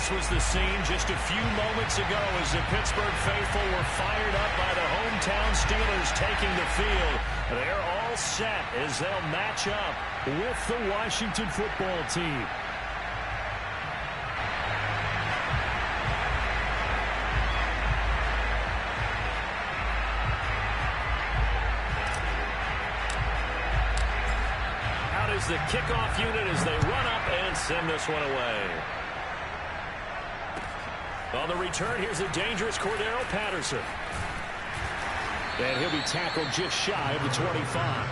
this was the scene just a few moments ago as the Pittsburgh faithful were fired up by the hometown Steelers taking the field. They're all set as they'll match up with the Washington football team. Out is the kickoff unit as they run up and send this one away. On the return, here's a dangerous Cordero Patterson. And he'll be tackled just shy of the 25.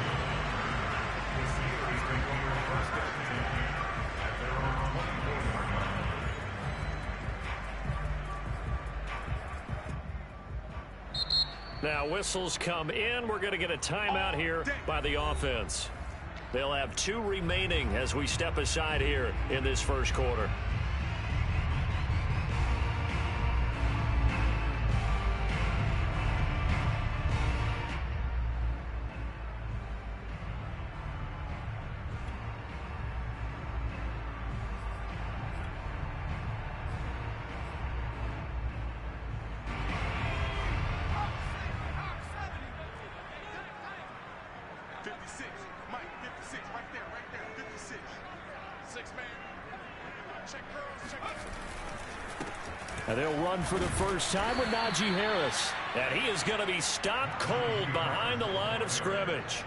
Now whistles come in. We're going to get a timeout here by the offense. They'll have 2 remaining as we step aside here in this first quarter. And they'll run for the first time with Najee Harris. And he is going to be stopped cold behind the line of scrimmage.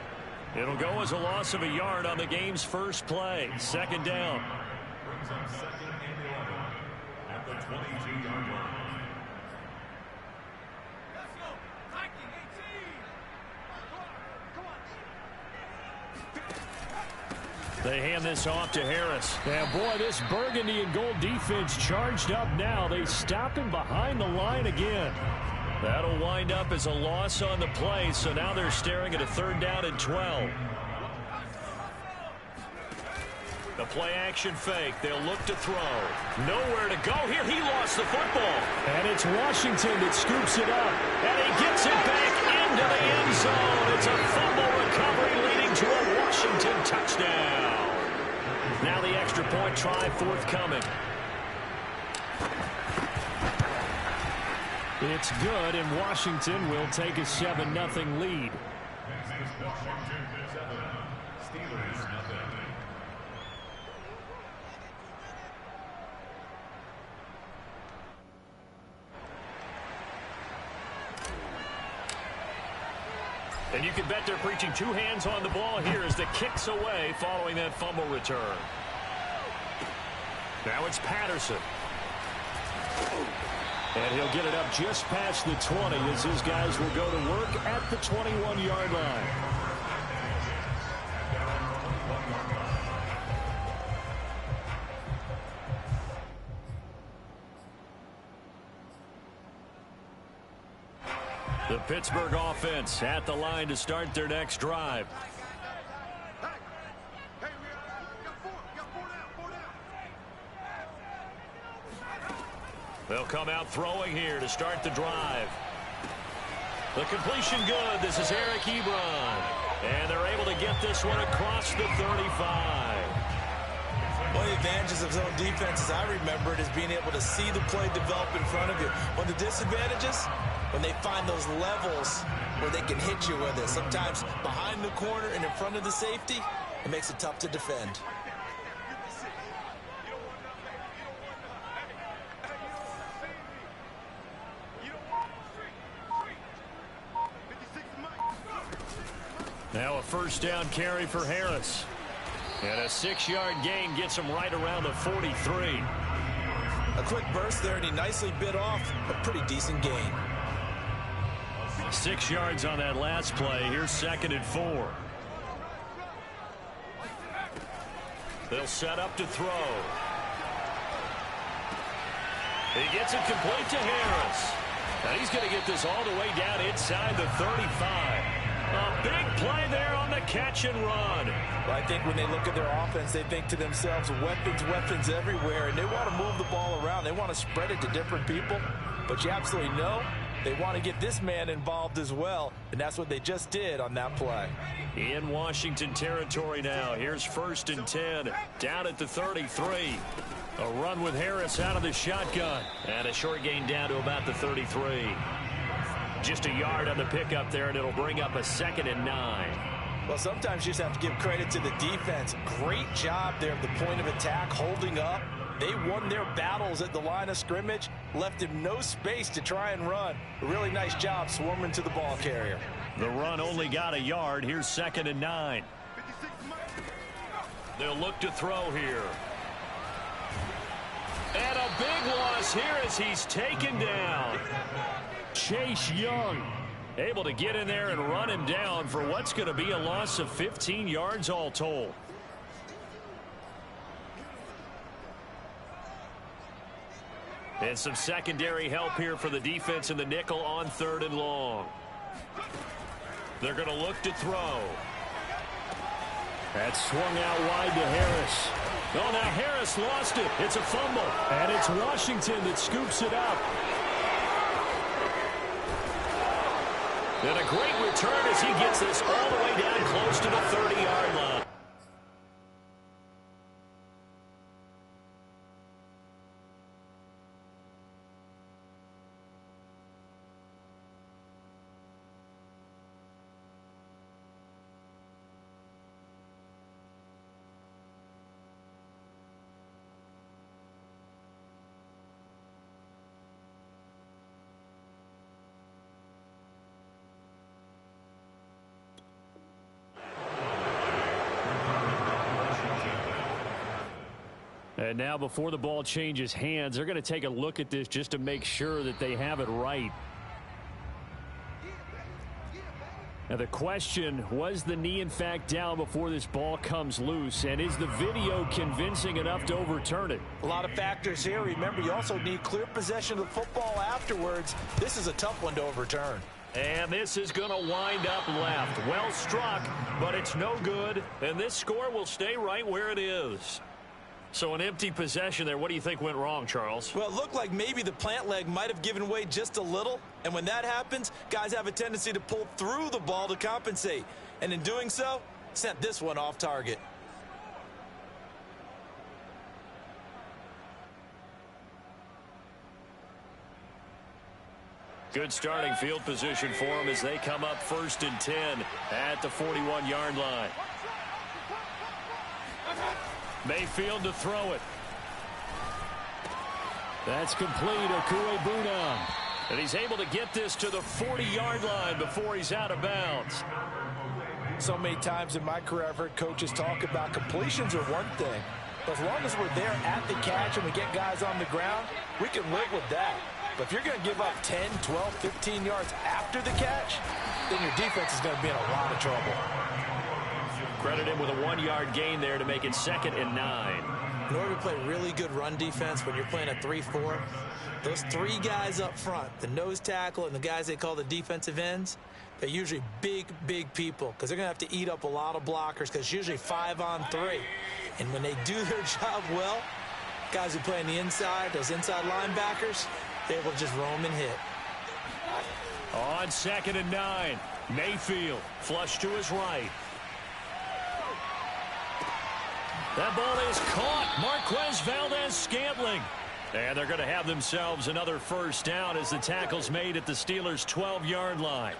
It'll go as a loss of a yard on the game's first play. Second down. Brings up second and 11 at the 22-yard line. Let's go. Hiking 18. They hand this off to Harris. And boy, this burgundy and gold defense charged up now. They stop him behind the line again. That'll wind up as a loss on the play, so now they're staring at a 3rd down and 12. The play action fake. They'll look to throw. Nowhere to go here. He lost the football. And it's Washington that scoops it up. And he gets it back into the end zone. It's a fumble recovery leading to a Washington touchdown. Now the extra point try forthcoming. It's good, and Washington will take a 7-0 lead. And you can bet they're preaching 2 hands on the ball here as the kick's away following that fumble return. Now it's Patterson. And he'll get it up just past the 20 as his guys will go to work at the 21-yard line. The Pittsburgh offense at the line to start their next drive. They'll come out throwing here to start the drive. The completion good. This is Eric Ebron. And they're able to get this one across the 35. One of the advantages of zone defense, as I remember it, is being able to see the play develop in front of you. One of the disadvantages, when they find those levels where they can hit you with it. Sometimes behind the corner and in front of the safety, it makes it tough to defend. Now a first down carry for Harris. And a 6-yard gain gets him right around the 43. A quick burst there, and he nicely bit off a pretty decent gain. 6 yards on that last play. Here's 2nd and 4. They'll set up to throw. He gets it complete to Harris. Now he's going to get this all the way down inside the 35. A big play there on the catch and run. Well, I think when they look at their offense, they think to themselves, weapons everywhere, and they want to move the ball around. They want to spread it to different people. But you absolutely know they want to get this man involved as well, and that's what they just did on that play. In Washington territory now. Here's 1st and 10, down at the 33. A run with Harris out of the shotgun. And a short gain down to about the 33. Just a yard on the pickup there, and it'll bring up a 2nd and 9. Well, sometimes you just have to give credit to the defense. Great job there at the point of attack, holding up. They won their battles at the line of scrimmage, left him no space to try and run. A really nice job swarming to the ball carrier. The run only got a yard. Here's 2nd and 9. They'll look to throw here. And a big loss here as he's taken down. Chase Young able to get in there and run him down for what's going to be a loss of 15 yards all told. And some secondary help here for the defense in the nickel on 3rd and long. They're going to look to throw. That's swung out wide to Harris. Oh, now Harris lost it. It's a fumble. And it's Washington that scoops it up. And a great return as he gets this all the way down close to the 30-yard line. And now before the ball changes hands, they're going to take a look at this just to make sure that they have it right. Now the question, was the knee in fact down before this ball comes loose? And is the video convincing enough to overturn it? A lot of factors here. Remember, you also need clear possession of the football afterwards. This is a tough one to overturn. And this is going to wind up left. Well struck, but it's no good. And this score will stay right where it is. So an empty possession there. What do you think went wrong, Charles? Well, it looked like maybe the plant leg might have given way just a little. And when that happens, guys have a tendency to pull through the ball to compensate. And in doing so, sent this one off target. Good starting field position for them as they come up 1st and 10 at the 41-yard line. Mayfield to throw it. That's complete. Okuegbunam. And he's able to get this to the 40-yard line before he's out of bounds. So many times in my career I've heard coaches talk about completions are one thing. But as long as we're there at the catch and we get guys on the ground, we can live with that. But if you're going to give up 10, 12, 15 yards after the catch, then your defense is going to be in a lot of trouble. Credit him with a 1-yard gain there to make it 2nd and 9. In order to play really good run defense when you're playing a 3-4, those 3 guys up front, the nose tackle and the guys they call the defensive ends, they're usually big, big people because they're going to have to eat up a lot of blockers because it's usually 5-on-3. And when they do their job well, guys who play on the inside, those inside linebackers, they're able to just roam and hit. On 2nd and 9, Mayfield flush to his right. That ball is caught. Marquez Valdez-Scantling. And they're going to have themselves another first down as the tackle's made at the Steelers' 12-yard line.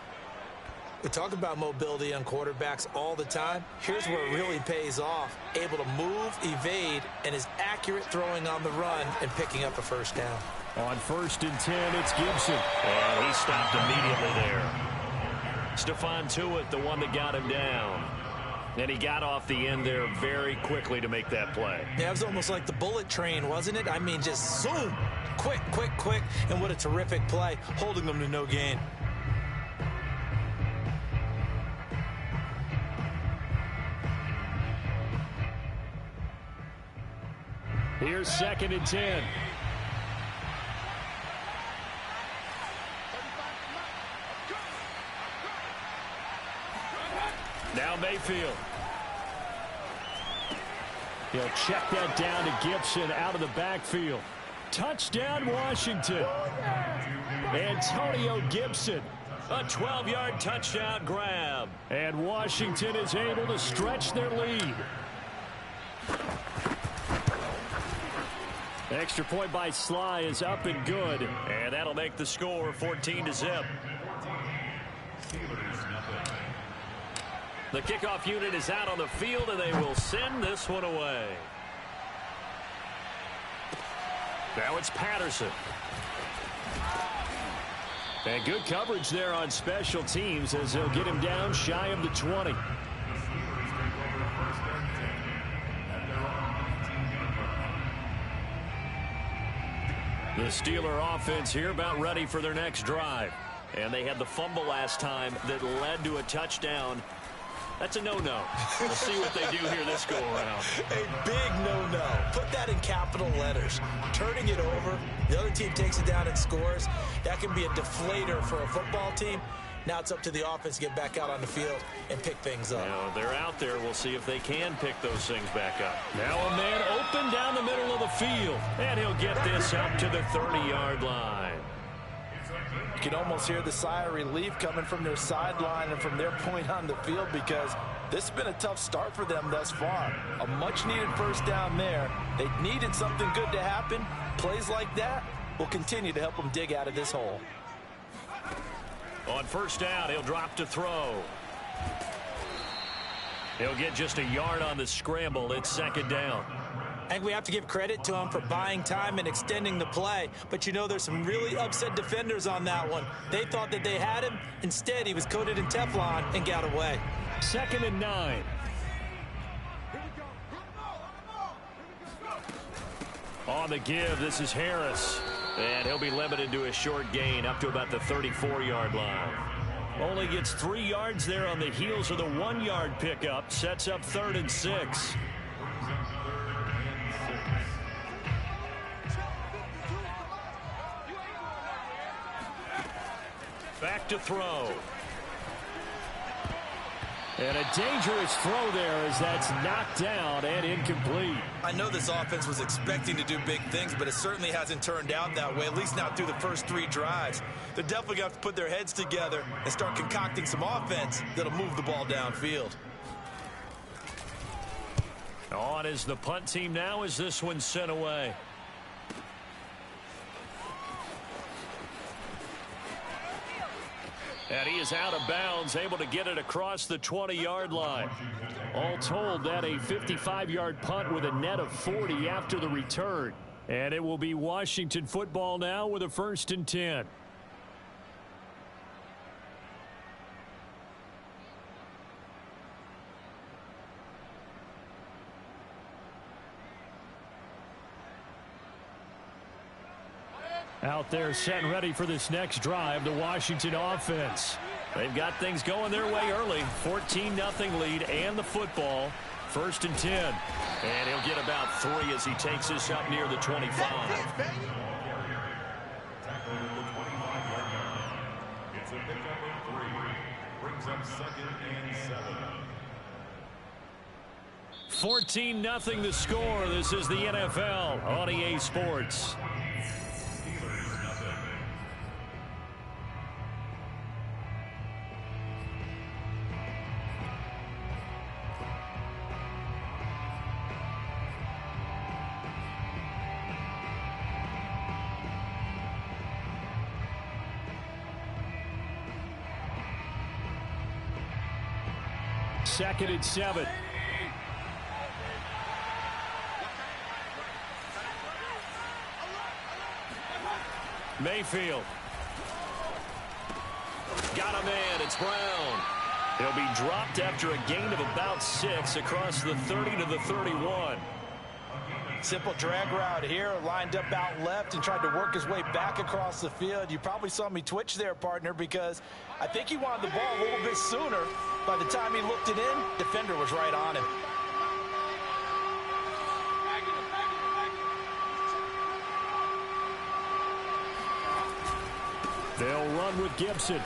We talk about mobility on quarterbacks all the time. Here's where it really pays off. Able to move, evade, and is accurate throwing on the run and picking up a first down. On 1st and 10, it's Gibson. And he stopped immediately there. Stephon Tuitt, the one that got him down. And he got off the end there very quickly to make that play. Yeah, it was almost like the bullet train, wasn't it? I mean, just zoom. Quick, quick, quick. And what a terrific play, holding them to no gain. Here's 2nd and 10. Now Mayfield. He'll check that down to Gibson out of the backfield. Touchdown, Washington. Antonio Gibson. A 12-yard touchdown grab. And Washington is able to stretch their lead. Extra point by Sly is up and good. And that'll make the score 14-0. The kickoff unit is out on the field, and they will send this one away. Now it's Patterson. And good coverage there on special teams as they'll get him down shy of the 20. The Steeler offense here about ready for their next drive. And they had the fumble last time that led to a touchdown. That's a no-no. We'll see what they do here this go-around. A big no-no. Put that in capital letters. Turning it over, the other team takes it down and scores. That can be a deflator for a football team. Now it's up to the offense to get back out on the field and pick things up. Now they're out there. We'll see if they can pick those things back up. Now a man open down the middle of the field. And he'll get this up to the 30-yard line. You can almost hear the sigh of relief coming from their sideline and from their point on the field because this has been a tough start for them thus far. A much-needed first down there. They needed something good to happen. Plays like that will continue to help them dig out of this hole. On first down, he'll drop to throw. He'll get just a yard on the scramble. It's second down. I think we have to give credit to him for buying time and extending the play. But, you know, there's some really upset defenders on that one. They thought that they had him. Instead, he was coated in Teflon and got away. 2nd and 9. On the give, this is Harris. And he'll be limited to a short gain up to about the 34-yard line. Only gets 3 yards there on the heels of the 1-yard pickup. Sets up 3rd and 6. Back to throw. And a dangerous throw there as that's knocked down and incomplete. I know this offense was expecting to do big things, but it certainly hasn't turned out that way, at least not through the first 3 drives. They're definitely going to have to put their heads together and start concocting some offense that'll move the ball downfield. On is the punt team now as this one's sent away. And he is out of bounds, able to get it across the 20-yard line. All told, that a 55-yard punt with a net of 40 after the return. And it will be Washington football now with a 1st and 10. Out there set and ready for this next drive, the Washington offense. They've got things going their way early. 14-0 lead and the football. 1st and 10. And he'll get about 3 as he takes this up near the 25. It's a pickup of 3. Brings up 2nd and 7. 14-0 the score. This is the NFL on EA Sports. Second and 7. Mayfield. Got a man. It's Brown. He'll be dropped after a gain of about 6 across the 30 to the 31. Simple drag route here, lined up out left and tried to work his way back across the field. You probably saw me twitch there, partner, because I think he wanted the ball a little bit sooner. By the time he looked it in, defender was right on him. They'll run with Gibson.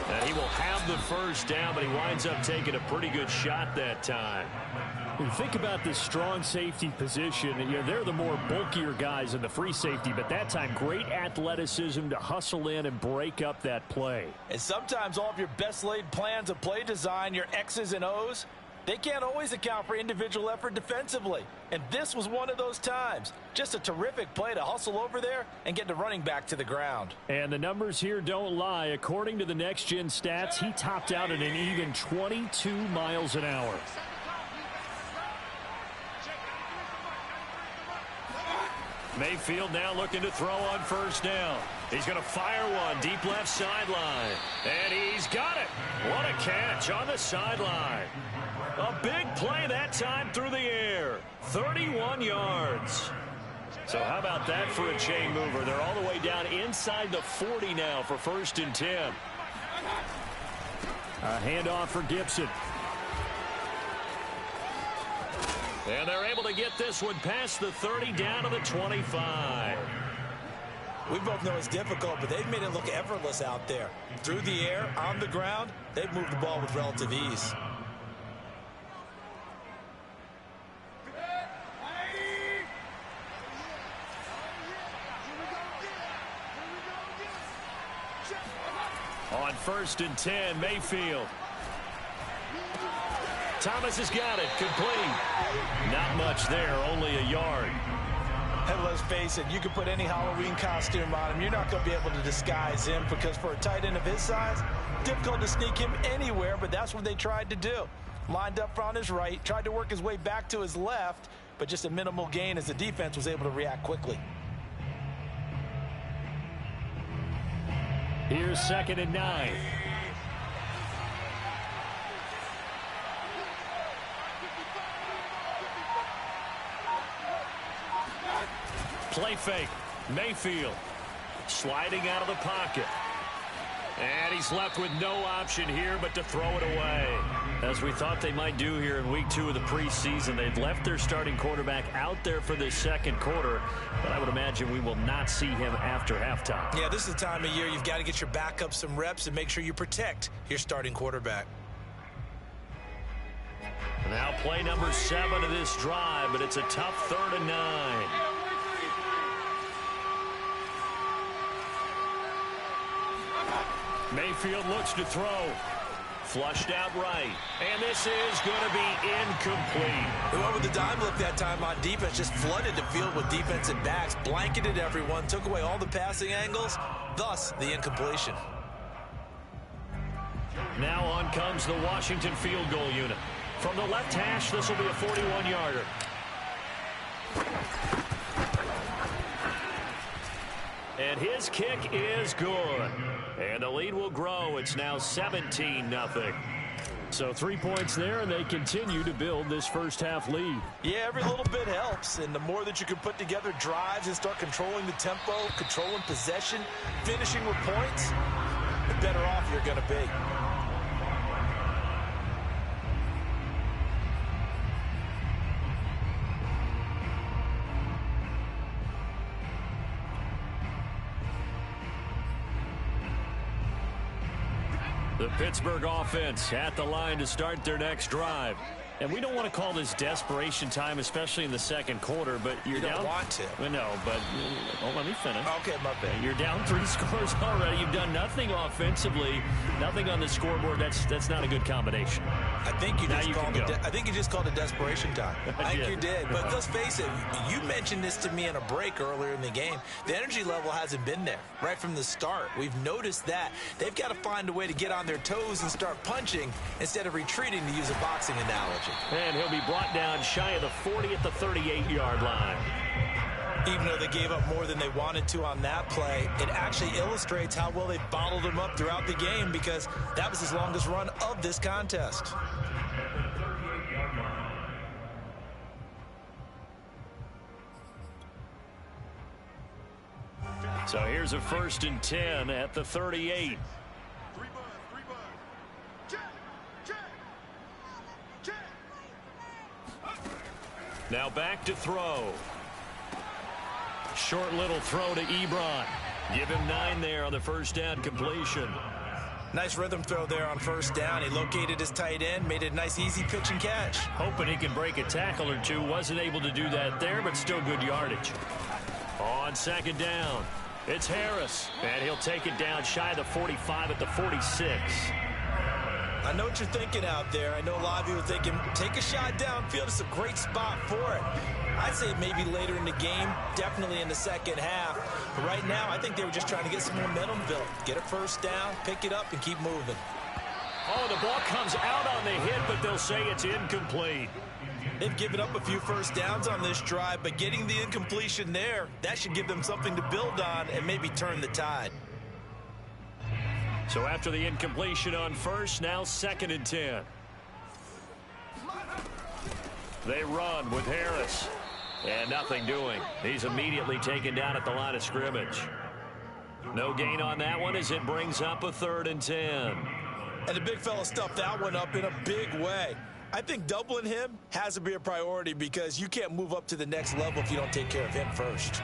And he will have the first down, but he winds up taking a pretty good shot that time. When you think about this strong safety position, and they're the more bulkier guys in the free safety, but that time great athleticism to hustle in and break up that play. And sometimes all of your best laid plans of play design, your X's and O's, They can't always account for individual effort defensively, and this was one of those times. Just a terrific play to hustle over there and get the running back to the ground. And the numbers here don't lie. According to the next-gen stats, he topped out at an even 22 miles an hour. Mayfield now looking to throw on first down. He's going to fire one deep left sideline. And he's got it. What a catch on the sideline. A big play that time through the air. 31 yards. So how about that for a chain mover? They're all the way down inside the 40 now for 1st and 10. A handoff for Gibson. And they're able to get this one past the 30 down to the 25. We both know it's difficult, but they've made it look effortless out there. Through the air, on the ground, they've moved the ball with relative ease. On 1st and 10, Mayfield. Thomas has got it. Complete. Not much there, only a yard. And let's face it, you can put any Halloween costume on him. You're not going to be able to disguise him because for a tight end of his size, difficult to sneak him anywhere, but that's what they tried to do. Lined up on his right, tried to work his way back to his left, but just a minimal gain as the defense was able to react quickly. Here's 2nd and 9. Play fake. Mayfield sliding out of the pocket. And he's left with no option here but to throw it away. As we thought they might do here in week 2 of the preseason, they've left their starting quarterback out there for this 2nd quarter. But I would imagine we will not see him after halftime. Yeah, this is the time of year you've got to get your backup some reps and make sure you protect your starting quarterback. Now play number 7 of this drive, but it's a tough 3rd and 9. Mayfield looks to throw. Flushed out right. And this is going to be incomplete. They went with the dime look that time on defense. Just flooded the field with defensive backs. Blanketed everyone. Took away all the passing angles. Thus, the incompletion. Now on comes the Washington field goal unit. From the left hash, this will be a 41-yarder. And his kick is good. And the lead will grow. It's now 17-0. So 3 points there, and they continue to build this first half lead. Yeah, every little bit helps. And the more that you can put together drives and start controlling the tempo, controlling possession, finishing with points, the better off you're going to be. The Pittsburgh offense at the line to start their next drive. And we don't want to call this desperation time, especially in the 2nd quarter, but you're down. You don't want to. Well, no, but let me finish. Okay, my bad. You're down 3 scores already. You've done nothing offensively, nothing on the scoreboard. That's not a good combination. I think you just called it desperation time. I think you did. But let's face it, you mentioned this to me in a break earlier in the game. The energy level hasn't been there right from the start. We've noticed that. They've got to find a way to get on their toes and start punching instead of retreating, to use a boxing analogy. And he'll be brought down shy of the 40 at the 38-yard line. Even though they gave up more than they wanted to on that play, it actually illustrates how well they bottled them up throughout the game, because that was his longest run of this contest. So here's a 1st and 10 at the 38. Now back to throw. Short little throw to Ebron. Give him 9 there on the first down completion. Nice rhythm throw there on first down. He located his tight end, made it a nice easy pitch and catch. Hoping he can break a tackle or two. Wasn't able to do that there, but still good yardage. On 2nd down, it's Harris. And he'll take it down shy of the 45 at the 46. I know what you're thinking out there. I know a lot of you are thinking, take a shot downfield. It's a great spot for it. I'd say maybe later in the game, definitely in the second half. But right now, I think they were just trying to get some momentum built. Get a first down, pick it up, and keep moving. Oh, the ball comes out on the hit, but they'll say it's incomplete. They've given up a few first downs on this drive, but getting the incompletion there, that should give them something to build on and maybe turn the tide. So after the incompletion on first, now 2nd and 10. They run with Harris. And nothing doing. He's immediately taken down at the line of scrimmage. No gain on that one as it brings up a 3rd and 10. And the big fella stuffed that one up in a big way. I think doubling him has to be a priority because you can't move up to the next level if you don't take care of him first.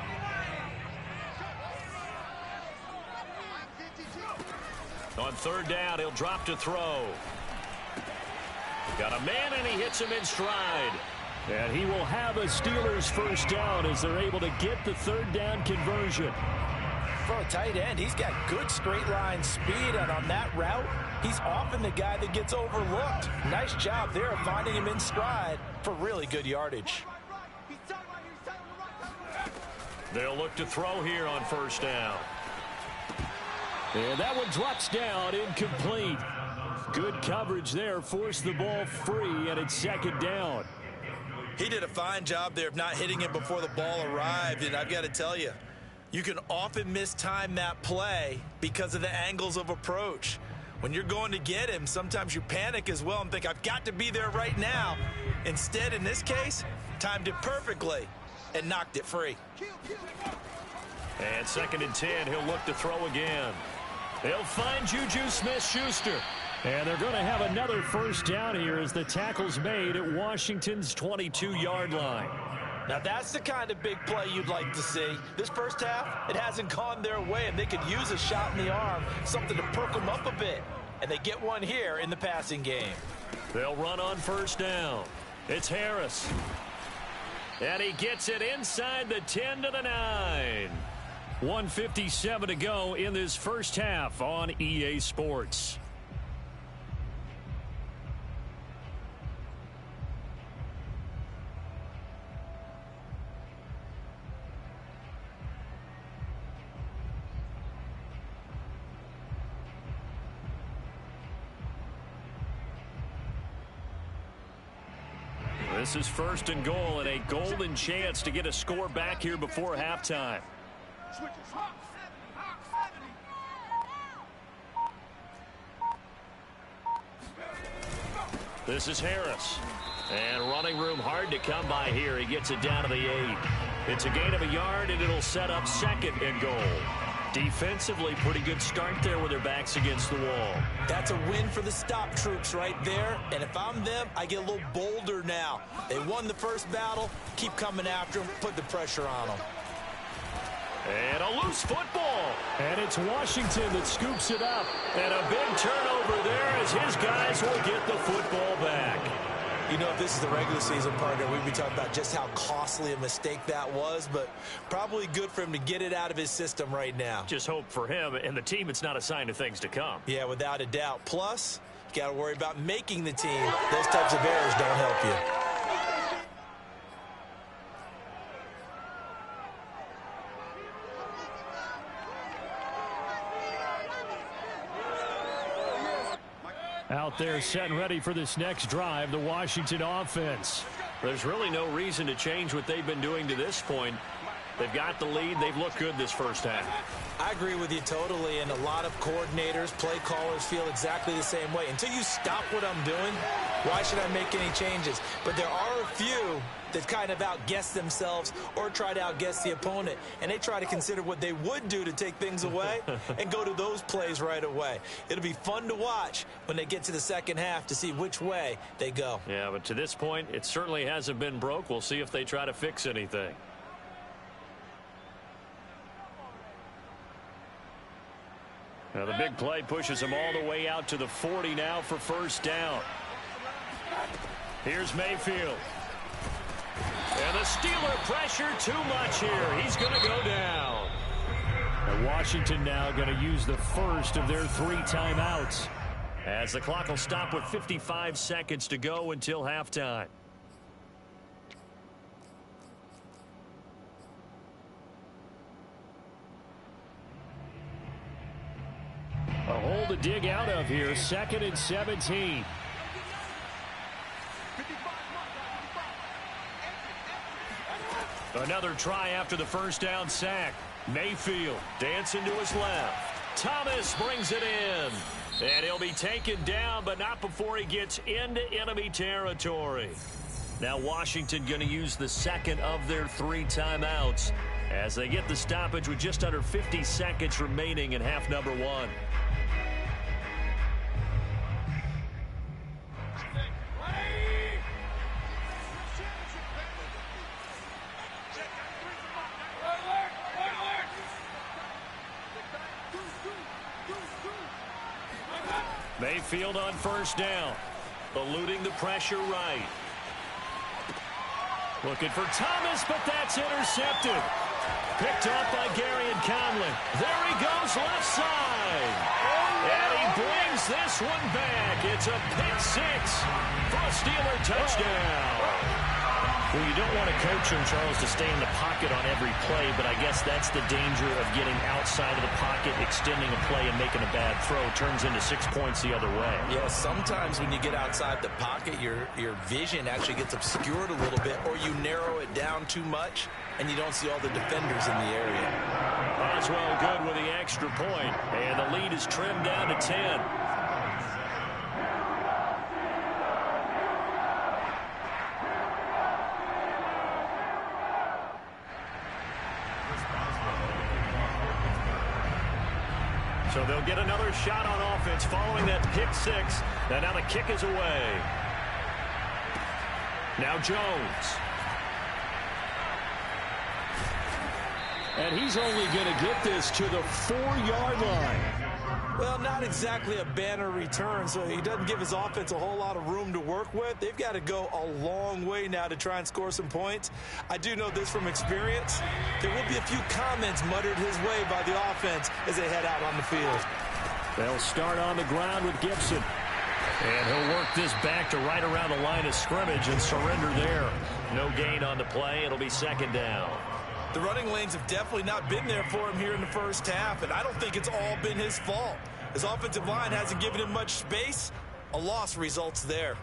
On 3rd down, he'll drop to throw. Got a man, and he hits him in stride. And he will have a Steelers first down as they're able to get the 3rd down conversion. For a tight end, he's got good straight line speed, and on that route, he's often the guy that gets overlooked. Nice job there of finding him in stride for really good yardage. They'll look to throw here on 1st down. And that one drops down, incomplete. Good coverage there, forced the ball free, and it's 2nd down. He did a fine job there of not hitting him before the ball arrived, and I've got to tell you, you can often mistime that play because of the angles of approach. When you're going to get him, sometimes you panic as well and think, I've got to be there right now. Instead, in this case, timed it perfectly and knocked it free. And 2nd and 10, he'll look to throw again. They'll find Juju Smith-Schuster. And they're going to have another first down here as the tackle's made at Washington's 22-yard line. Now, that's the kind of big play you'd like to see. This first half, it hasn't gone their way, and they could use a shot in the arm, something to perk them up a bit. And they get one here in the passing game. They'll run on 1st down. It's Harris. And he gets it inside the 10 to the 9. 1:57 to go in this first half on EA Sports. This is 1st and goal and a golden chance to get a score back here before halftime. This is Harris. And running room hard to come by here. He gets it down to the 8. It's a gain of a yard, and it'll set up 2nd and goal. Defensively, pretty good start there with their backs against the wall. That's a win for the stop troops right there. And if I'm them, I get a little bolder now. They won the first battle. Keep coming after them. Put the pressure on them. And a loose football. And it's Washington that scoops it up. And a big turnover there as his guys will get the football back. You know, if this is the regular season, partner, we'd be talking about just how costly a mistake that was, but probably good for him to get it out of his system right now. Just hope for him and the team it's not a sign of things to come. Yeah, without a doubt. Plus, you got to worry about making the team. Those types of errors don't help you. Out there set and ready for this next drive, the Washington offense. There's really no reason to change what they've been doing to this point. They've got the lead. They've looked good this first half. I agree with you totally, and a lot of coordinators, play callers feel exactly the same way. Until you stop what I'm doing, why should I make any changes? But there are a few that kind of outguess themselves or try to outguess the opponent, and they try to consider what they would do to take things away and go to those plays right away. It'll be fun to watch when they get to the second half to see which way they go. Yeah, but to this point, it certainly hasn't been broke. We'll see if they try to fix anything. Now the big play pushes them all the way out to the 40 now for first down. Here's Mayfield. And the Steeler pressure too much here. He's going to go down. And Washington now going to use the first of their 3 timeouts. as the clock will stop with 55 seconds to go until halftime. A hole to dig out of here, 2nd and 17. Another try after the first down sack. Mayfield dancing to his left. Thomas brings it in. And he'll be taken down, but not before he gets into enemy territory. Now Washington going to use the second of their 3 timeouts as they get the stoppage with just under 50 seconds remaining in half number 1. Mayfield on first down. Eluding the pressure right. Looking for Thomas, but that's intercepted. Picked up by Gary and Conley. There he goes left side. And he brings this one back. It's a pick 6 for a Steeler touchdown. Well, you don't want to coach him, Charles, to stay in the pocket on every play, but I guess that's the danger of getting outside of the pocket, extending a play, and making a bad throw. Turns into 6 points the other way. Yeah, sometimes when you get outside the pocket, your vision actually gets obscured a little bit, or you narrow it down too much, and you don't see all the defenders in the area. Oswell good with the extra point, and the lead is trimmed down to 10. So they'll get another shot on offense following that pick 6. And now the kick is away. Now Jones. And he's only going to get this to the 4-yard line. Well, not exactly a banner return, so he doesn't give his offense a whole lot of room to work with. They've got to go a long way now to try and score some points. I do know this from experience. There will be a few comments muttered his way by the offense as they head out on the field. They'll start on the ground with Gibson. And he'll work this back to right around the line of scrimmage and surrender there. No gain on the play. It'll be 2nd down. The running lanes have definitely not been there for him here in the first half, and I don't think it's all been his fault. His offensive line hasn't given him much space. A loss results there.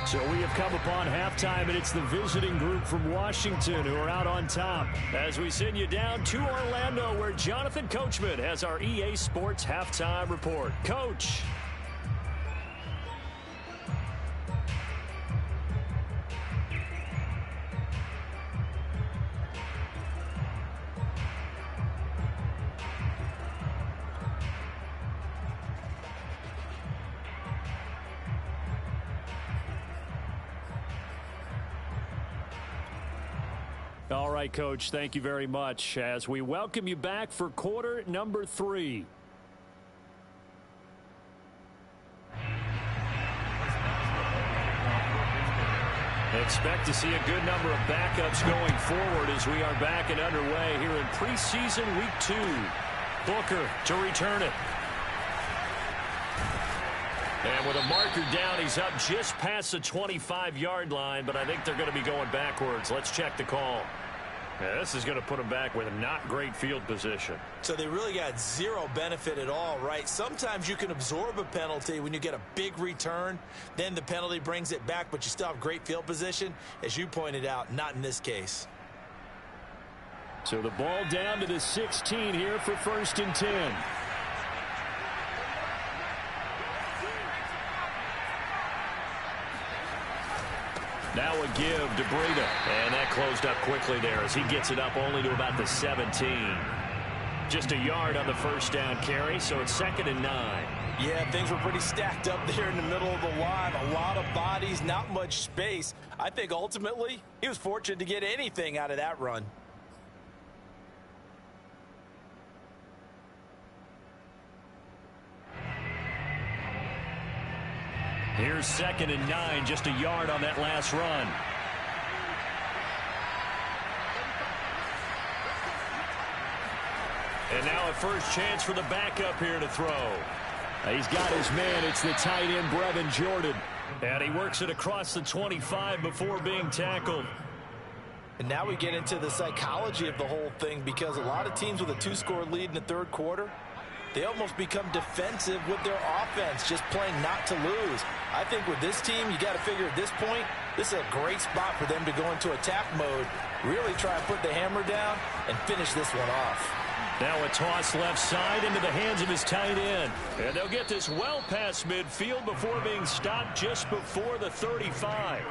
So we have come upon halftime, and it's the visiting group from Washington who are out on top. As we send you down to Orlando, where Jonathan Coachman has our EA Sports halftime report. Coach. All right, Coach, thank you very much as we welcome you back for quarter number 3. Expect to see a good number of backups going forward as we are back and underway here in preseason week 2. Booker to return it. And with a marker down, he's up just past the 25-yard line, but I think they're going to be going backwards. Let's check the call. Yeah, this is going to put them back with a not great field position. So they really got zero benefit at all, right? Sometimes you can absorb a penalty when you get a big return. Then the penalty brings it back, but you still have great field position. As you pointed out, not in this case. So the ball down to the 16 here for 1st and 10. Now a give to Breida. And that closed up quickly there as he gets it up only to about the 17. Just a yard on the first down carry, so it's 2nd and 9. Yeah, things were pretty stacked up there in the middle of the line. A lot of bodies, not much space. I think ultimately he was fortunate to get anything out of that run. Here's 2nd and 9, just a yard on that last run. And now a first chance for the backup here to throw. He's got his man. It's the tight end, Brevin Jordan. And he works it across the 25 before being tackled. And now we get into the psychology of the whole thing, because a lot of teams with a 2-score lead in the third quarter, they almost become defensive with their offense, just playing not to lose. I think with this team, you got to figure at this point, this is a great spot for them to go into attack mode, really try and put the hammer down and finish this one off. Now a toss left side into the hands of his tight end. And they'll get this well past midfield before being stopped just before the 35.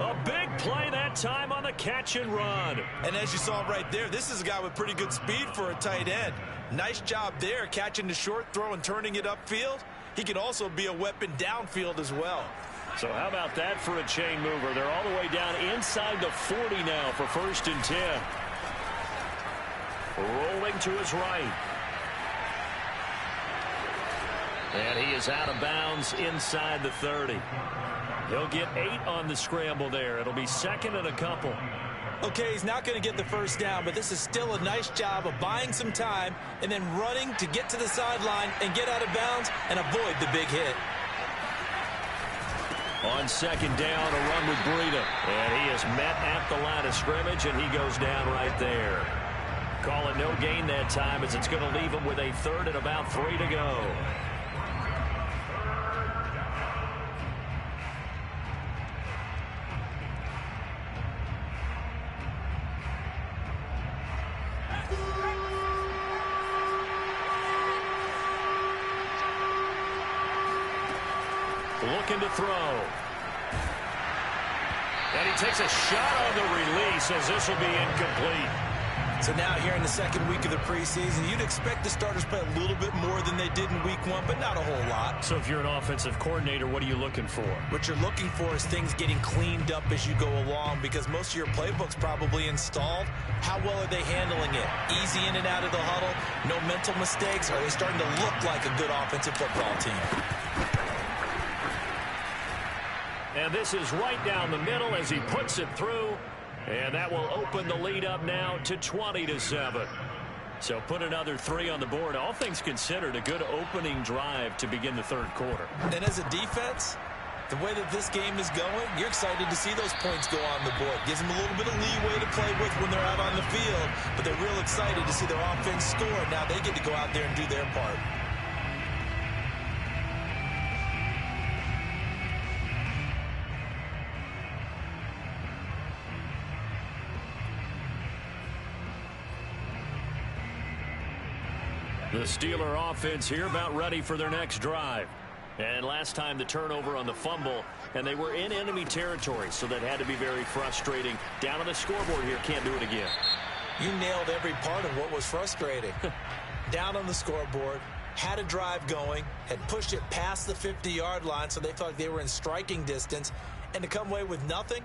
A big play that time on the catch and run. And as you saw right there, this is a guy with pretty good speed for a tight end. Nice job there, catching the short throw and turning it upfield. He can also be a weapon downfield as well. So how about that for a chain mover? They're all the way down inside the 40 now for 1st and 10. Rolling to his right. And he is out of bounds inside the 30. He'll get 8 on the scramble there. It'll be 2nd and a couple. Okay, he's not going to get the first down, but this is still a nice job of buying some time and then running to get to the sideline and get out of bounds and avoid the big hit. On 2nd down, a run with Breida. And he is met at the line of scrimmage, and he goes down right there. Call it no gain that time, as it's going to leave him with a 3rd and about 3 to go. Looking to throw. And he takes a shot on the release, as this will be incomplete. So now here in the 2nd week of the preseason, you'd expect the starters play a little bit more than they did in week 1, but not a whole lot. So if you're an offensive coordinator, what are you looking for? What you're looking for is things getting cleaned up as you go along, because most of your playbook's probably installed. How well are they handling it? Easy in and out of the huddle, no mental mistakes? Are they starting to look like a good offensive football team? And this is right down the middle as he puts it through. And that will open the lead up now to 20-7. So put another 3 on the board. All things considered, a good opening drive to begin the 3rd quarter. And as a defense, the way that this game is going, you're excited to see those points go on the board. Gives them a little bit of leeway to play with when they're out on the field. But they're real excited to see their offense score. Now they get to go out there and do their part. The Steeler offense here about ready for their next drive. And last time the turnover on the fumble, and they were in enemy territory, so that had to be very frustrating. Down on the scoreboard here, can't do it again. You nailed every part of what was frustrating. Down on the scoreboard, had a drive going, had pushed it past the 50-yard line, so they felt like they were in striking distance, and to come away with nothing,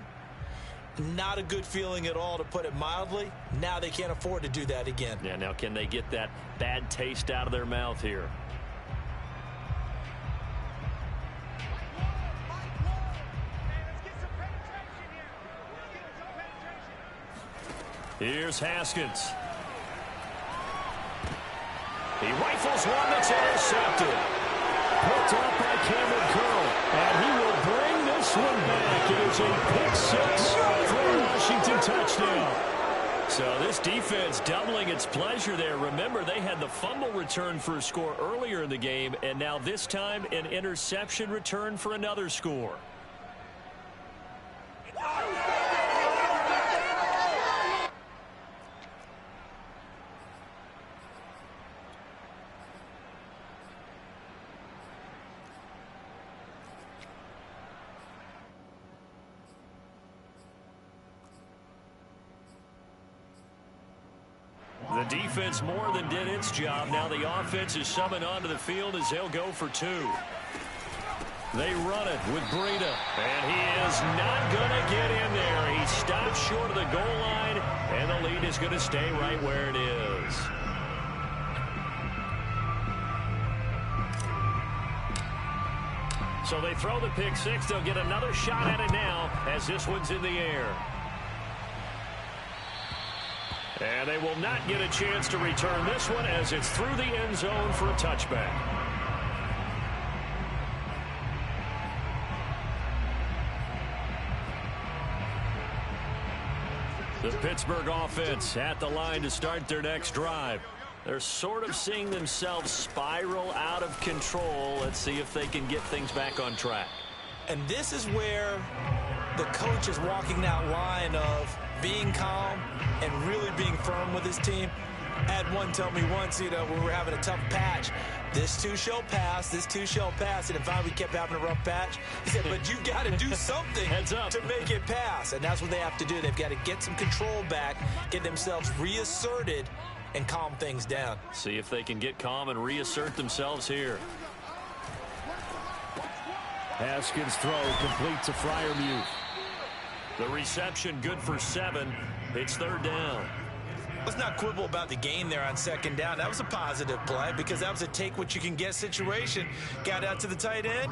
not a good feeling at all, to put it mildly. Now they can't afford to do that again. Yeah, now can they get that bad taste out of their mouth here? Here's Haskins. He rifles one that's intercepted. Picked up by Cameron Curl. And he will bring this one back. It is a pick 6 for a Washington touchdown. So this defense doubling its pleasure there. Remember, they had the fumble return for a score earlier in the game, and now this time an interception return for another score. The defense more than did its job. Now the offense is summoned onto the field as they'll go for 2. They run it with Breida, and he is not going to get in there. He stops short of the goal line, and the lead is going to stay right where it is. So they throw the pick six. They'll get another shot at it now as this one's in the air. And they will not get a chance to return this one as it's through the end zone for a touchback. The Pittsburgh offense at the line to start their next drive. They're sort of seeing themselves spiral out of control. Let's see if they can get things back on track. And this is where the coach is walking that line of being calm and really being firm with his team. I had one tell me once, when we were having a tough patch, this too shall pass, this too shall pass. And if we kept having a rough patch, he said, but you've got to do something to make it pass. And that's what they have to do. They've got to get some control back, get themselves reasserted, and calm things down. See if they can get calm and reassert themselves here. Haskins' throw complete to Freiermuth. The reception good for 7. It's third down. Let's not quibble about the gain there on second down. That was a positive play because that was a take-what-you-can-get situation. Got out to the tight end.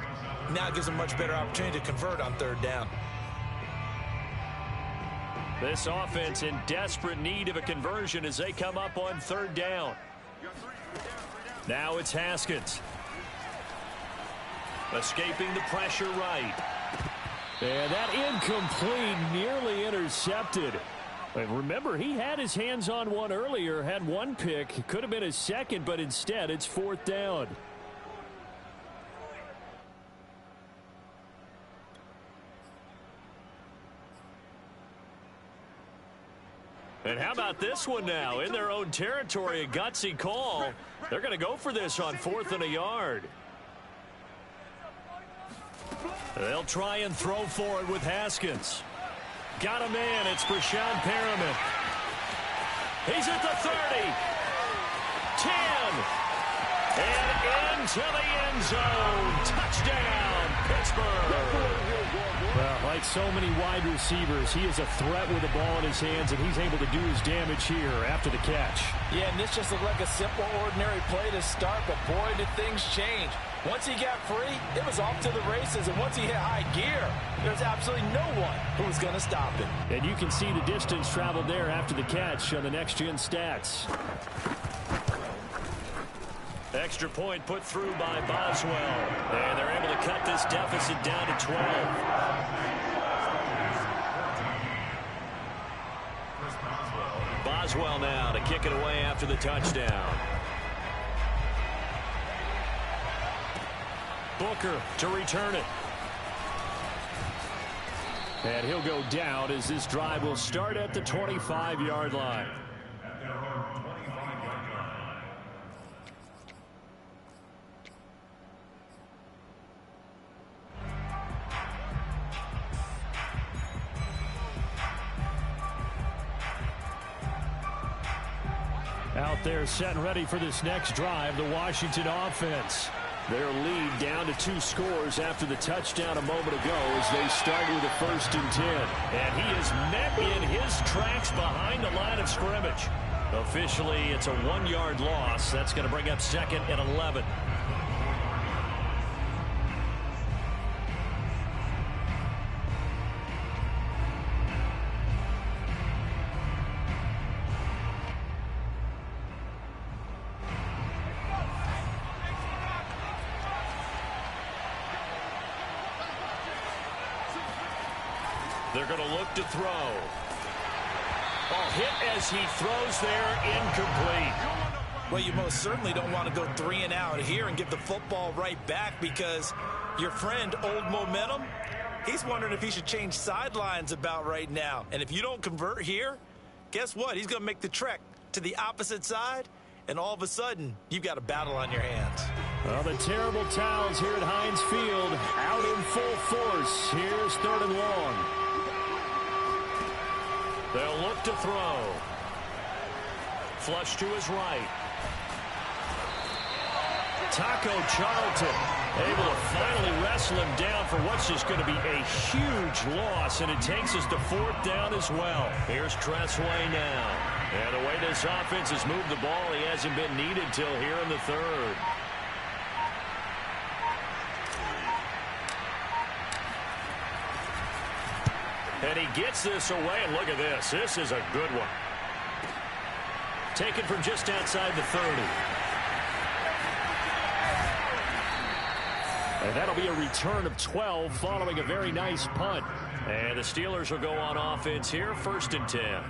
Now it gives them a much better opportunity to convert on third down. This offense in desperate need of a conversion as they come up on third down. Now it's Haskins. Escaping the pressure right. And that incomplete, nearly intercepted. And remember, he had his hands on one earlier, had one pick. It could have been his second, but instead it's fourth down. And how about this one now? In their own territory, a gutsy call. They're going to go for this on 4th and a yard. They'll try and throw for it with Haskins. Got a man. It's Brashad Perriman. He's at the 30. 10. And into the end zone. Touchdown, Pittsburgh. Well, like so many wide receivers, he is a threat with the ball in his hands, and he's able to do his damage here after the catch. Yeah, and this just looked like a simple, ordinary play to start, but boy, did things change. Once he got free, it was off to the races, and once he hit high gear, there's absolutely no one who was going to stop him. And you can see the distance traveled there after the catch on the next-gen stats. Extra point put through by Boswell. And they're able to cut this deficit down to 12. Boswell now to kick it away after the touchdown. Booker to return it. And he'll go down as this drive will start at the 25-yard line. Out there set and ready for this next drive, the Washington offense. Their lead down to 2 scores after the touchdown a moment ago as they start with a 1st and 10. And he is met in his tracks behind the line of scrimmage. Officially, it's a 1-yard loss. That's going to bring up 2nd and 11. They're going to look to throw. Oh, hit as he throws there, incomplete. Well, you most certainly don't want to go 3 and out here and give the football right back because your friend, Old Momentum, he's wondering if he should change sidelines about right now. And if you don't convert here, guess what? He's going to make the trek to the opposite side, and all of a sudden, you've got a battle on your hands. Well, the terrible towels here at Heinz Field out in full force. Here's 3rd and long. They'll look to throw. Flush to his right. Taco Charlton able to finally wrestle him down for what's just going to be a huge loss, and it takes us to 4th down as well. Here's Tressway now. And the way this offense has moved the ball, he hasn't been needed till here in the 3rd. And he gets this away, and look at this. This is a good one. Taken from just outside the 30. And that'll be a return of 12 following a very nice punt. And the Steelers will go on offense here, 1st and 10.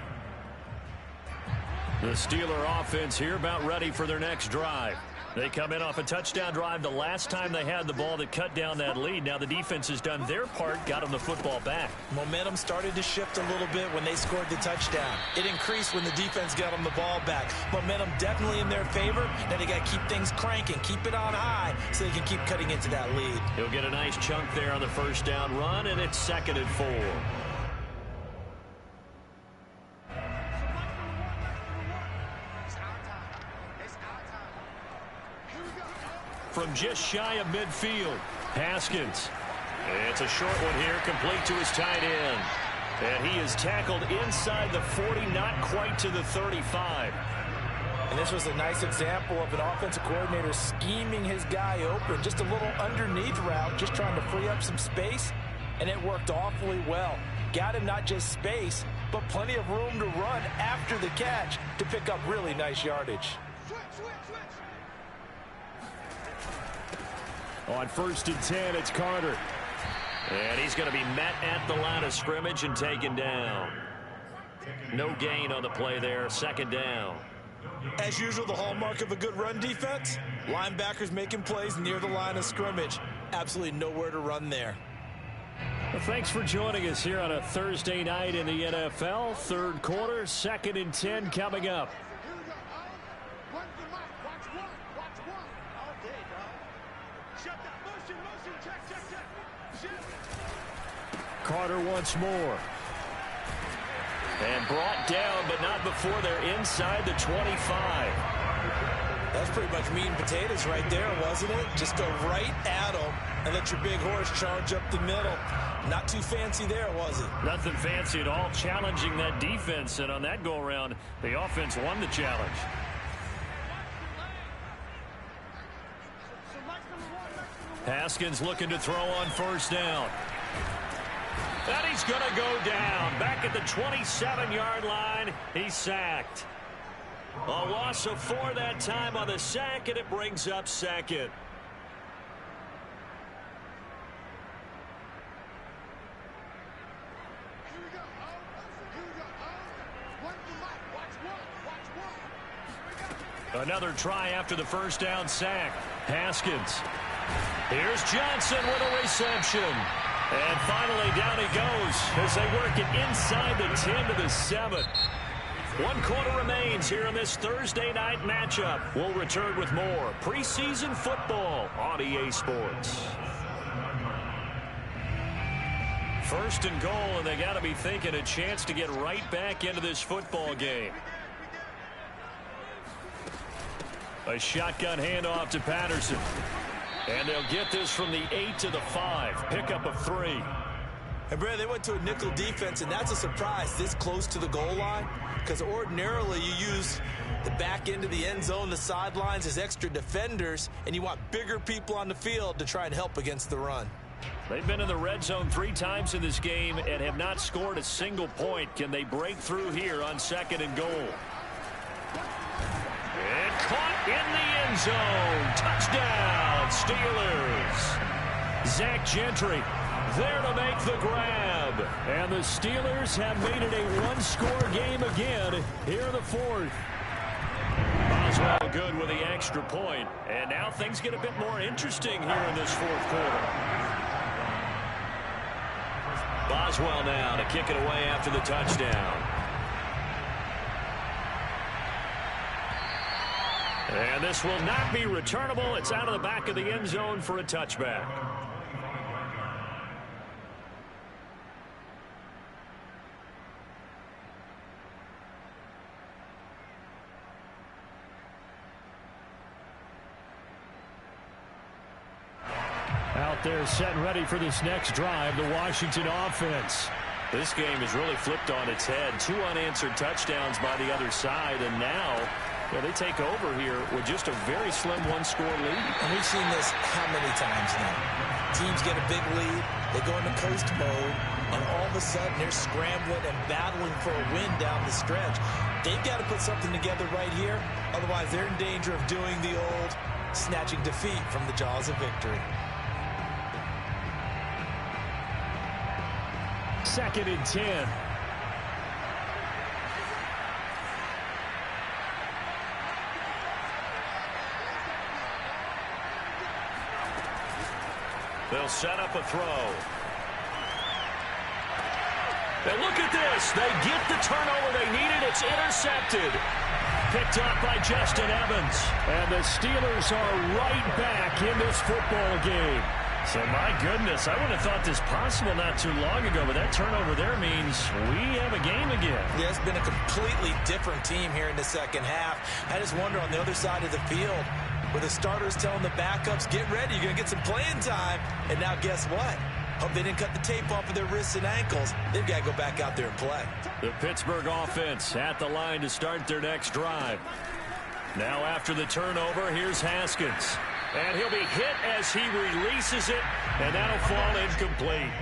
The Steeler offense here about ready for their next drive. They come in off a touchdown drive the last time they had the ball that cut down that lead. Now the defense has done their part, got them the football back. Momentum started to shift a little bit when they scored the touchdown. It increased when the defense got them the ball back. Momentum definitely in their favor. Now they got to keep things cranking, keep it on high so they can keep cutting into that lead. He'll get a nice chunk there on the first down run, and it's 2nd and 4. From just shy of midfield, Haskins. It's a short one here, complete to his tight end. And he is tackled inside the 40, not quite to the 35. And this was a nice example of an offensive coordinator scheming his guy open. Just a little underneath route, just trying to free up some space. And it worked awfully well. Got him not just space, but plenty of room to run after the catch to pick up really nice yardage. On 1st and 10, it's Carter. And he's going to be met at the line of scrimmage and taken down. No gain on the play there, 2nd down. As usual, the hallmark of a good run defense, linebackers making plays near the line of scrimmage. Absolutely nowhere to run there. Well, thanks for joining us here on a Thursday night in the NFL. 3rd quarter, 2nd and 10 coming up. Carter once more. And brought down, but not before they're inside the 25. That's pretty much meat and potatoes right there, wasn't it? Just go right at them and let your big horse charge up the middle. Not too fancy there, was it? Nothing fancy at all, challenging that defense. And on that go-around, the offense won the challenge. Haskins looking to throw on 1st down. And he's going to go down. Back at the 27-yard line, he's sacked. A loss of 4 that time on the sack, and it brings up 2nd. Another try after the 1st down sack. Haskins. Here's Johnson with a reception. And finally down he goes as they work it inside the 10 to the 7. 1 quarter remains here in this Thursday night matchup. We'll return with more preseason football on EA Sports. 1st and goal, and they got to be thinking a chance to get right back into this football game. A shotgun handoff to Patterson. And they'll get this from the 8 to the 5. Pickup of 3. And, Brad, they went to a nickel defense, and that's a surprise this close to the goal line, because ordinarily you use the back end of the end zone, the sidelines as extra defenders, and you want bigger people on the field to try and help against the run. They've been in the red zone 3 times in this game and have not scored a single point. Can they break through here on 2nd and goal? And caught in the end zone. Touchdown, Steelers. Zach Gentry there to make the grab. And the Steelers have made it a 1-score game again here in the 4th. Boswell good with the extra point. And now things get a bit more interesting here in this 4th quarter. Boswell now to kick it away after the touchdown. And this will not be returnable. It's out of the back of the end zone for a touchback. Out there set and ready for this next drive, the Washington offense. This game is really flipped on its head. 2 unanswered touchdowns by the other side, and now they take over here with just a very slim 1-score lead. And we've seen this how many times now? Teams get a big lead, they go into coast mode, and all of a sudden they're scrambling and battling for a win down the stretch. They've got to put something together right here. Otherwise, they're in danger of doing the old snatching defeat from the jaws of victory. 2nd and 10. They'll set up a throw. And look at this. They get the turnover they needed. It's intercepted. Picked up by Justin Evans. And the Steelers are right back in this football game. So, my goodness, I would have thought this possible not too long ago, but that turnover there means we have a game again. Yeah, it's been a completely different team here in the second half. I just wonder on the other side of the field, where the starters telling the backups, get ready, you're going to get some playing time. And now guess what? Hope they didn't cut the tape off of their wrists and ankles. They've got to go back out there and play. The Pittsburgh offense at the line to start their next drive. Now after the turnover, here's Haskins. And he'll be hit as he releases it, and that'll fall incomplete.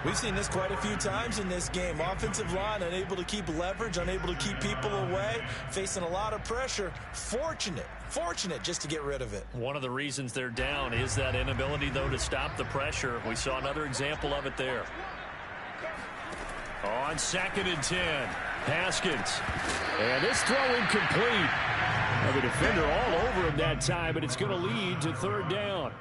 We've seen this quite a few times in this game. Offensive line unable to keep leverage, unable to keep people away, facing a lot of pressure. Fortunate just to get rid of it. One of the reasons they're down is that inability, though, to stop the pressure. We saw another example of it there. On 2nd and 10, Haskins. And this throw incomplete. Now the defender all over him that time, but it's going to lead to 3rd down.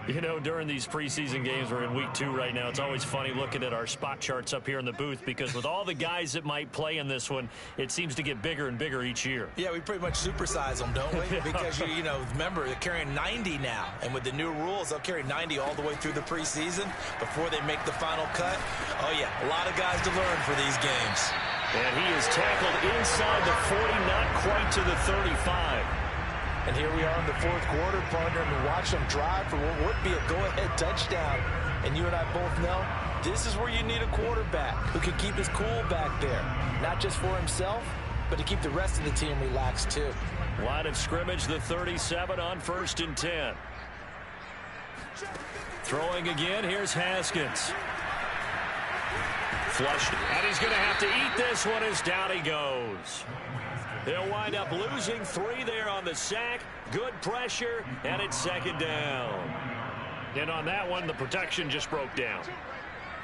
You know, during these preseason games, we're in week 2 right now, it's always funny looking at our spot charts up here in the booth because with all the guys that might play in this one, it seems to get bigger and bigger each year. Yeah, we pretty much supersize them, don't we? Because, you know, remember, they're carrying 90 now. And with the new rules, they'll carry 90 all the way through the preseason before they make the final cut. Oh, yeah, a lot of guys to learn for these games. And he is tackled inside the 40, not quite to the 35. And here we are in the 4th quarter, partner, and watch them drive for what would be a go-ahead touchdown. And you and I both know this is where you need a quarterback who can keep his cool back there. Not just for himself, but to keep the rest of the team relaxed, too. Line of scrimmage, the 37 on 1st and 10. Throwing again, here's Haskins. Flushed, and he's going to have to eat this one as down he goes. They'll wind up losing 3 there on the sack. Good pressure, and it's 2nd down. And on that one, the protection just broke down.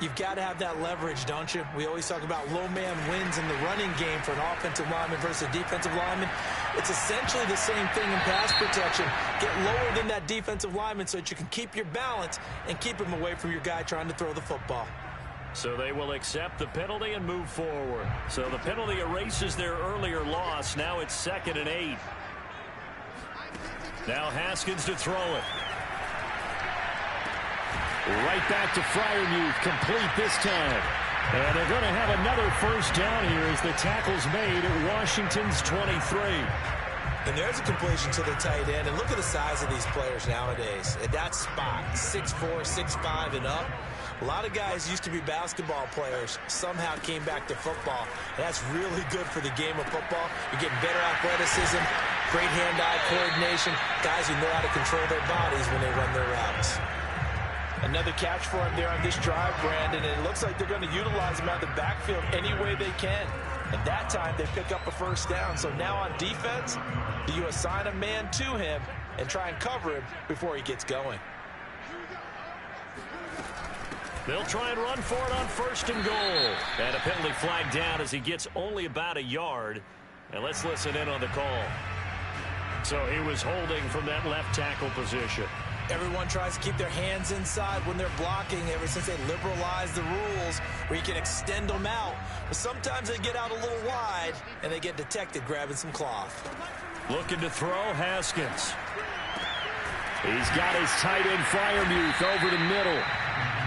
You've got to have that leverage, don't you? We always talk about low man wins in the running game for an offensive lineman versus a defensive lineman. It's essentially the same thing in pass protection. Get lower than that defensive lineman so that you can keep your balance and keep him away from your guy trying to throw the football. So they will accept the penalty and move forward. So the penalty erases their earlier loss. Now it's 2nd and 8. Now Haskins to throw it. Right back to Freiermuth, complete this time. And they're going to have another 1st down here as the tackle's made at Washington's 23. And there's a completion to the tight end. And look at the size of these players nowadays. At that spot, 6'4", 6'5", and up. A lot of guys used to be basketball players, somehow came back to football. And that's really good for the game of football. You're getting better athleticism, great hand-eye coordination, guys who know how to control their bodies when they run their routes. Another catch for him there on this drive, Brandon, and it looks like they're going to utilize him out of the backfield any way they can. And that time they pick up a 1st down. So now on defense, you assign a man to him and try and cover him before he gets going. They'll try and run for it on 1st and goal. And a penalty flag down as he gets only about a yard. And let's listen in on the call. So he was holding from that left tackle position. Everyone tries to keep their hands inside when they're blocking ever since they liberalized the rules where you can extend them out. But sometimes they get out a little wide and they get detected grabbing some cloth. Looking to throw, Haskins. He's got his tight end Freiermuth over the middle.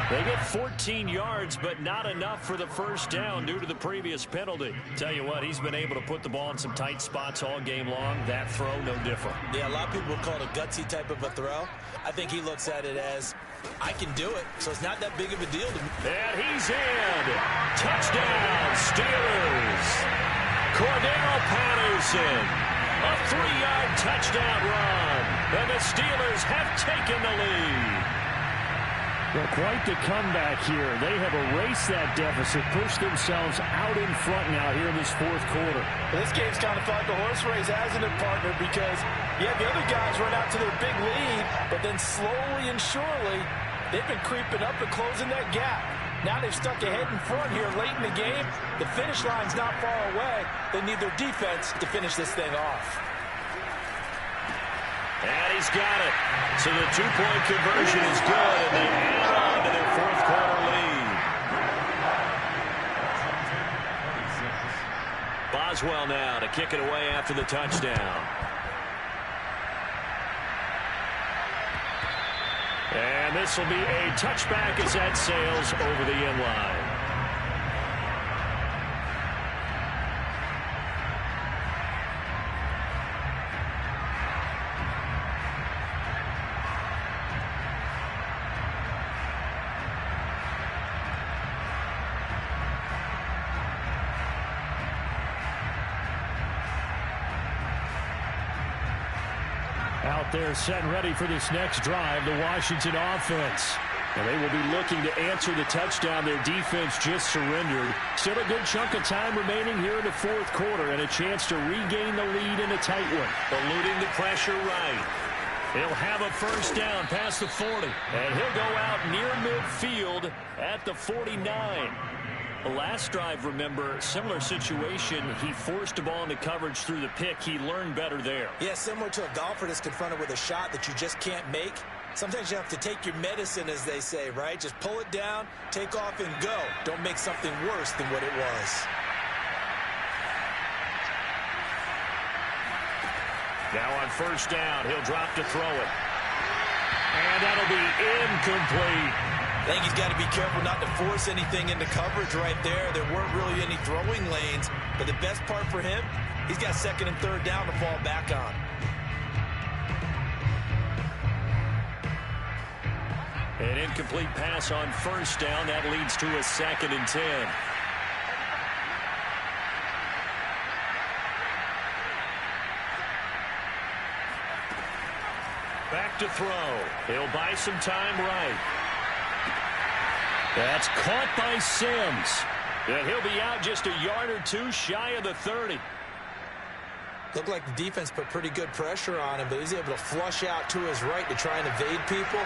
They get 14 yards, but not enough for the 1st down due to the previous penalty. Tell you what, he's been able to put the ball in some tight spots all game long. That throw, no different. Yeah, a lot of people would call it a gutsy type of a throw. I think he looks at it as, I can do it, so it's not that big of a deal to me. And he's in. Touchdown, Steelers. Cordero Patterson. A 3-yard touchdown run. And the Steelers have taken the lead. Well, quite the comeback here. They have erased that deficit, pushed themselves out in front now here in this fourth quarter. This game's kind of like a horse race, hasn't it, partner? Because, yeah, the other guys run out to their big lead, but then slowly and surely, they've been creeping up and closing that gap. Now they've stuck ahead in front here late in the game. The finish line's not far away. They need their defense to finish this thing off. And he's got it. So the two-point conversion is good, and they add on to their fourth quarter lead. Boswell now to kick it away after the touchdown. And this will be a touchback as that sails over the end line. Out there set and ready for this next drive, the Washington offense. And they will be looking to answer the touchdown their defense just surrendered. Still a good chunk of time remaining here in the fourth quarter and a chance to regain the lead in a tight one. Eluding the pressure right. He'll have a first down past the 40. And he'll go out near midfield at the 49. The last drive, remember, similar situation. He forced a ball into coverage through the pick. He learned better there. Yeah, similar to a golfer that's confronted with a shot that you just can't make. Sometimes you have to take your medicine, as they say, right? Just pull it down, take off, and go. Don't make something worse than what it was. Now on first down, he'll drop to throw it. And that'll be incomplete. I think he's got to be careful not to force anything into coverage right there. There weren't really any throwing lanes, but the best part for him, he's got second and third down to fall back on. An incomplete pass on first down. That leads to a 2nd and 10. Back to throw. He'll buy some time right. That's caught by Sims. And he'll be out just a yard or two shy of the 30. Looked like the defense put pretty good pressure on him, but he's able to flush out to his right to try and evade people.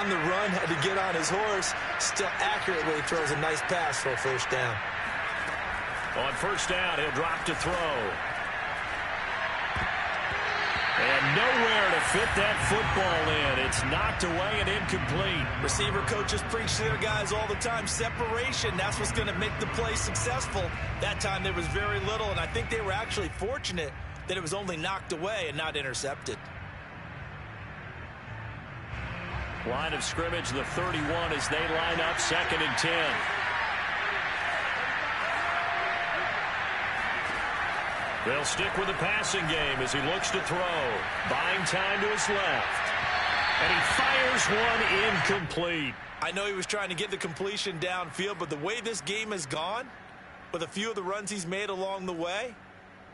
On the run, had to get on his horse. Still accurately throws a nice pass for a first down. On first down, he'll drop to throw. And nowhere to fit that football in. It's knocked away and incomplete. Receiver coaches preach to their guys all the time. Separation, that's what's going to make the play successful. That time there was very little, and I think they were actually fortunate that it was only knocked away and not intercepted. Line of scrimmage, the 31 as they line up, 2nd and 10. They'll stick with the passing game as he looks to throw. Buying time to his left. And he fires one incomplete. I know he was trying to get the completion downfield, but the way this game has gone, with a few of the runs he's made along the way,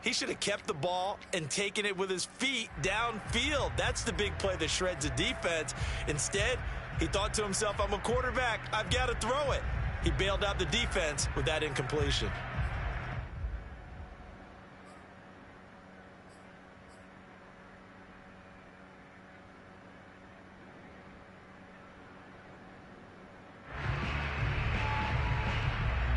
he should have kept the ball and taken it with his feet downfield. That's the big play that shreds a defense. Instead, he thought to himself, I'm a quarterback. I've got to throw it. He bailed out the defense with that incompletion.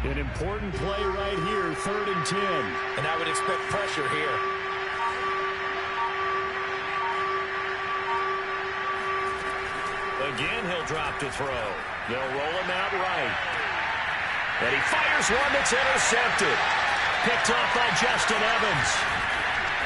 An important play right here, 3rd and 10. And I would expect pressure here. Again, he'll drop to throw. They'll roll him out right. And he fires one that's intercepted. Picked off by Justin Evans.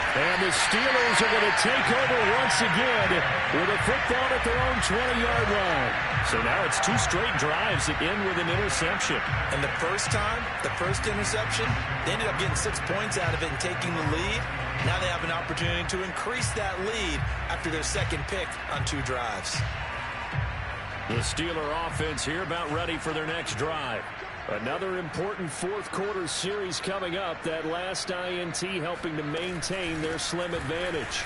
And the Steelers are going to take over once again with a football at their own 20-yard line. So now it's 2 straight drives that end with an interception. And the first time, the first interception, they ended up getting 6 points out of it and taking the lead. Now they have an opportunity to increase that lead after their second pick on 2 drives. The Steeler offense here about ready for their next drive. Another important fourth quarter series coming up. That last INT helping to maintain their slim advantage.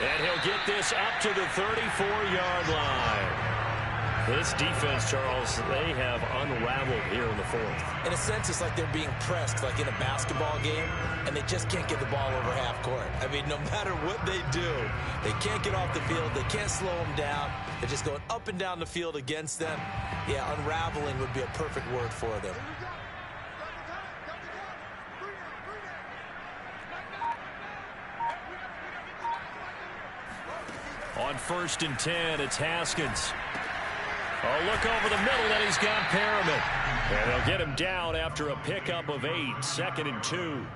And he'll get this up to the 34-yard line. This defense, Charles, they have unraveled here in the fourth. In a sense, it's like they're being pressed, like in a basketball game, and they just can't get the ball over half court. I mean, no matter what they do, they can't get off the field. They can't slow them down. They're just going up and down the field against them. Yeah, unraveling would be a perfect word for them. On 1st and 10, it's Haskins. Oh, look over the middle, and he's got Perriman. And they'll get him down after a pickup of 8, 2nd and 2.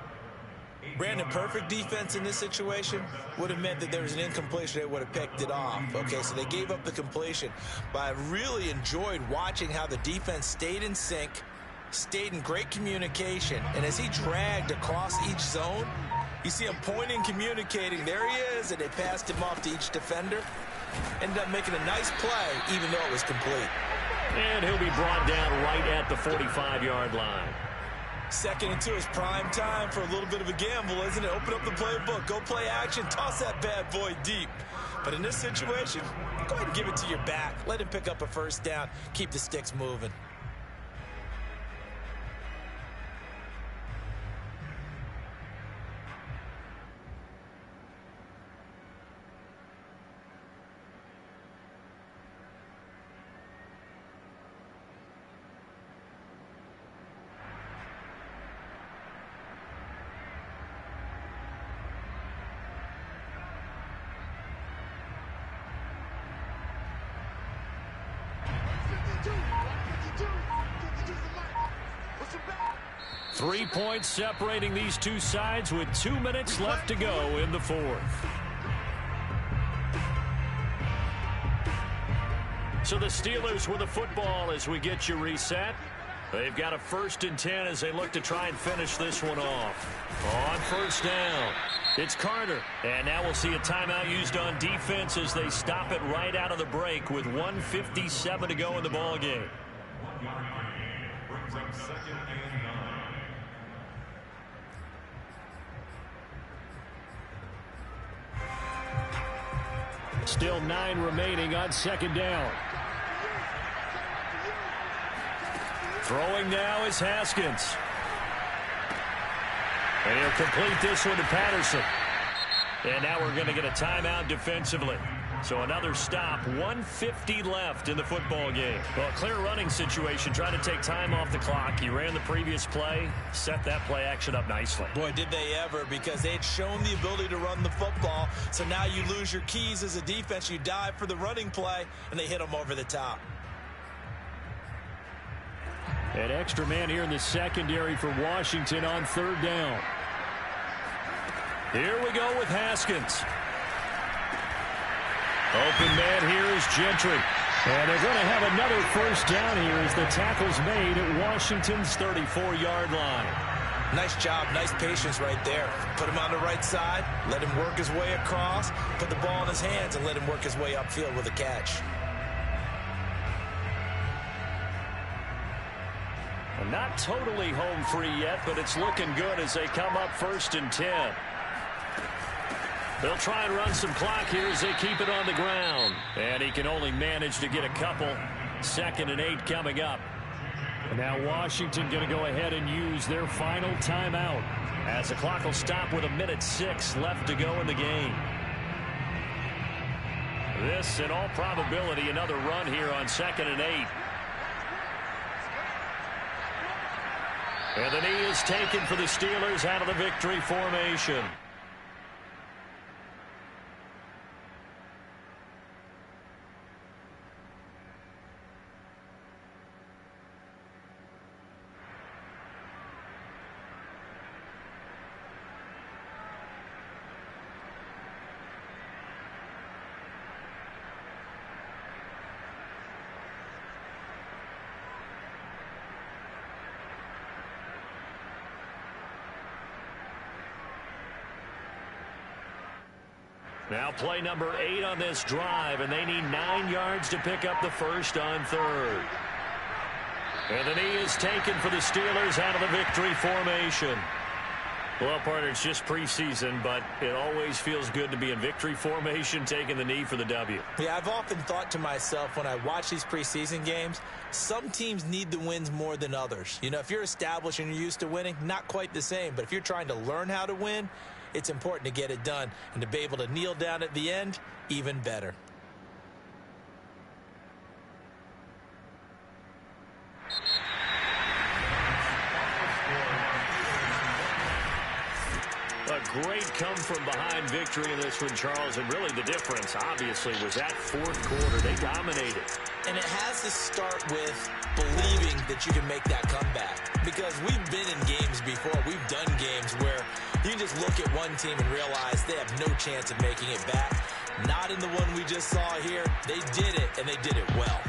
Brandon, perfect defense in this situation would have meant that there was an incompletion. They would have picked it off. Okay, so they gave up the completion. But I really enjoyed watching how the defense stayed in sync, stayed in great communication, and as he dragged across each zone, you see him pointing, communicating. There he is, and they passed him off to each defender. Ended up making a nice play, even though it was complete. And he'll be brought down right at the 45-yard line. 2nd and 2 is prime time for a little bit of a gamble, isn't it? Open up the playbook, go play action, toss that bad boy deep. But in this situation, go ahead and give it to your back. Let him pick up a first down. Keep the sticks moving. Three points separating these two sides with 2 minutes left to go in the fourth. So the Steelers with the football as we get you reset. They've got a 1st and 10 as they look to try and finish this one off. On 1st down, it's Carter. And now we'll see a timeout used on defense as they stop it right out of the break with 1:57 to go in the ball game. Brings up 2nd and 9. Still 9 remaining on 2nd down. Throwing now is Haskins. And he'll complete this one to Patterson. And now we're going to get a timeout defensively. So another stop, 1:50 left in the football game. Well, clear running situation, trying to take time off the clock. He ran the previous play, set that play action up nicely. Boy, did they ever, because they'd shown the ability to run the football. So now you lose your keys as a defense. You dive for the running play, and they hit them over the top. An extra man here in the secondary for Washington on 3rd down. Here we go with Haskins. Open man here is Gentry. And they're going to have another 1st down here as the tackle's made at Washington's 34-yard line. Nice job, nice patience right there. Put him on the right side, let him work his way across, put the ball in his hands, and let him work his way upfield with a catch. Not totally home free yet, but it's looking good as they come up 1st and 10. They'll try and run some clock here as they keep it on the ground. And he can only manage to get a couple. 2nd and 8 coming up. And now Washington going to go ahead and use their final timeout as the clock will stop with 1:06 left to go in the game. This, in all probability, another run here on 2nd and 8. And the knee is taken for the Steelers out of the victory formation. Now play number 8 on this drive, and they need 9 yards to pick up the first on 3rd. And the knee is taken for the Steelers out of the victory formation. Well, partner, it's just preseason, but it always feels good to be in victory formation, taking the knee for the W. Yeah, I've often thought to myself when I watch these preseason games, some teams need the wins more than others. You know, if you're established and you're used to winning, not quite the same. But if you're trying to learn how to win, it's important to get it done. And to be able to kneel down at the end, even better. A great come-from-behind victory in this one, Charles, and really the difference, obviously, was that fourth quarter. They dominated. And it has to start with believing that you can make that comeback. Because we've been in games before. We've done games where you can just look at one team and realize they have no chance of making it back. Not in the one we just saw here. They did it, and they did it well.